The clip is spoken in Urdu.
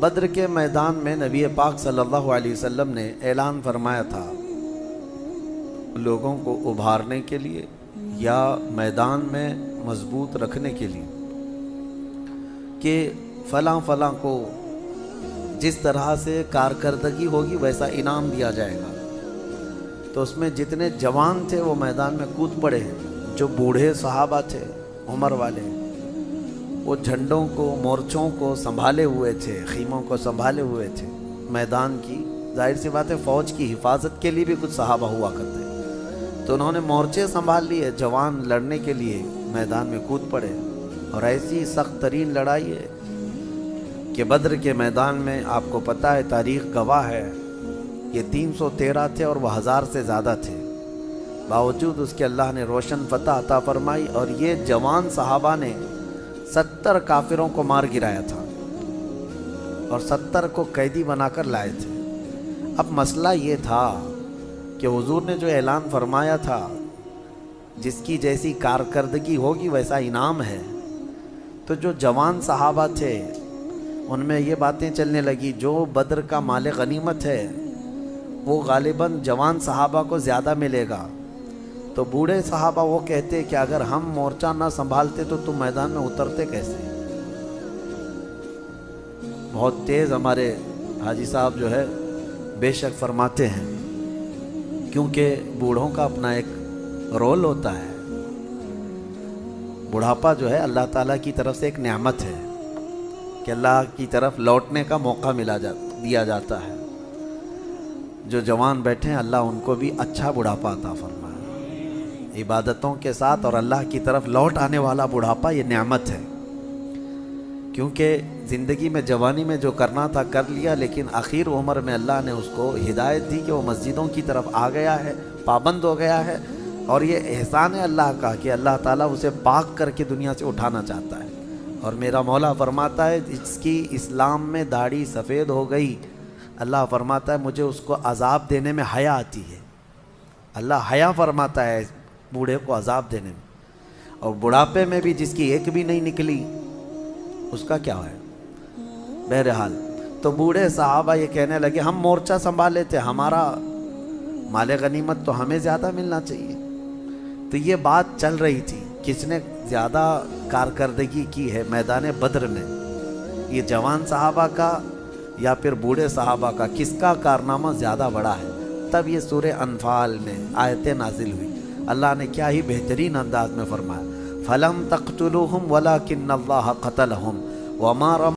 بدر کے میدان میں نبی پاک صلی اللہ علیہ وسلم نے اعلان فرمایا تھا لوگوں کو ابھارنے کے لیے یا میدان میں مضبوط رکھنے کے لیے کہ فلاں فلاں کو جس طرح سے کارکردگی ہوگی ویسا انعام دیا جائے گا۔ تو اس میں جتنے جوان تھے وہ میدان میں کود پڑے ہیں، جو بوڑھے صحابہ تھے عمر والے وہ جھنڈوں کو مورچوں کو سنبھالے ہوئے تھے، خیموں کو سنبھالے ہوئے تھے۔ میدان کی ظاہر سی بات ہے فوج کی حفاظت کے لیے بھی کچھ صحابہ ہوا کرتے، تو انہوں نے مورچے سنبھال لیے، جوان لڑنے کے لیے میدان میں کود پڑے۔ اور ایسی سخت ترین لڑائی ہے کہ بدر کے میدان میں آپ کو پتہ ہے، تاریخ گواہ ہے، یہ 313 تھے اور وہ 1000 سے زیادہ تھے، باوجود اس کے اللہ نے روشن فتح عطا فرمائی۔ اور یہ جوان صحابہ نے 70 کافروں کو مار گرایا تھا اور 70 کو قیدی بنا کر لائے تھے۔ اب مسئلہ یہ تھا کہ حضور نے جو اعلان فرمایا تھا جس کی جیسی کارکردگی ہوگی ویسا انعام ہے، تو جو جوان صحابہ تھے ان میں یہ باتیں چلنے لگی جو بدر کا مال غنیمت ہے وہ غالباً جوان صحابہ کو زیادہ ملے گا۔ تو بوڑھے صحابہ وہ کہتے کہ اگر ہم مورچہ نہ سنبھالتے تو تم میدان میں اترتے کیسے؟ بہت تیز ہمارے حاجی صاحب جو ہے بے شک فرماتے ہیں، کیونکہ بوڑھوں کا اپنا ایک رول ہوتا ہے۔ بڑھاپا جو ہے اللہ تعالیٰ کی طرف سے ایک نعمت ہے کہ اللہ کی طرف لوٹنے کا موقع دیا جاتا ہے۔ جو جوان بیٹھے ہیں اللہ ان کو بھی اچھا بڑھاپا عطا فرمائے، عبادتوں کے ساتھ اور اللہ کی طرف لوٹ آنے والا بڑھاپا یہ نعمت ہے۔ کیونکہ زندگی میں جوانی میں جو کرنا تھا کر لیا، لیکن آخر عمر میں اللہ نے اس کو ہدایت دی کہ وہ مسجدوں کی طرف آ گیا ہے، پابند ہو گیا ہے، اور یہ احسان ہے اللہ کا کہ اللہ تعالیٰ اسے پاک کر کے دنیا سے اٹھانا چاہتا ہے۔ اور میرا مولا فرماتا ہے جس کی اسلام میں داڑھی سفید ہو گئی، اللہ فرماتا ہے مجھے اس کو عذاب دینے میں حیا آتی ہے۔ اللہ حیا فرماتا ہے بوڑھے کو عذاب دینے میں، اور بڑھاپے میں بھی جس کی ایک بھی نہیں نکلی اس کا کیا ہے؟ بہرحال تو بوڑھے صحابہ یہ کہنے لگے ہم مورچہ سنبھالے تھے، ہمارا مال غنیمت تو ہمیں زیادہ ملنا چاہیے۔ تو یہ بات چل رہی تھی کس نے زیادہ کارکردگی کی ہے میدان بدر میں، یہ جوان صحابہ کا یا پھر بوڑھے صحابہ کا، کس کا کارنامہ زیادہ بڑا ہے؟ تب یہ سورہ انفال میں آیتیں نازل ہوئی۔ اللہ نے کیا ہی بہترین انداز میں فرمایا، فَلَمْ تَقْتُلُوهُمْ وَلَكِنَّ اللَّهَ قَتَلَهُمْ وَمَا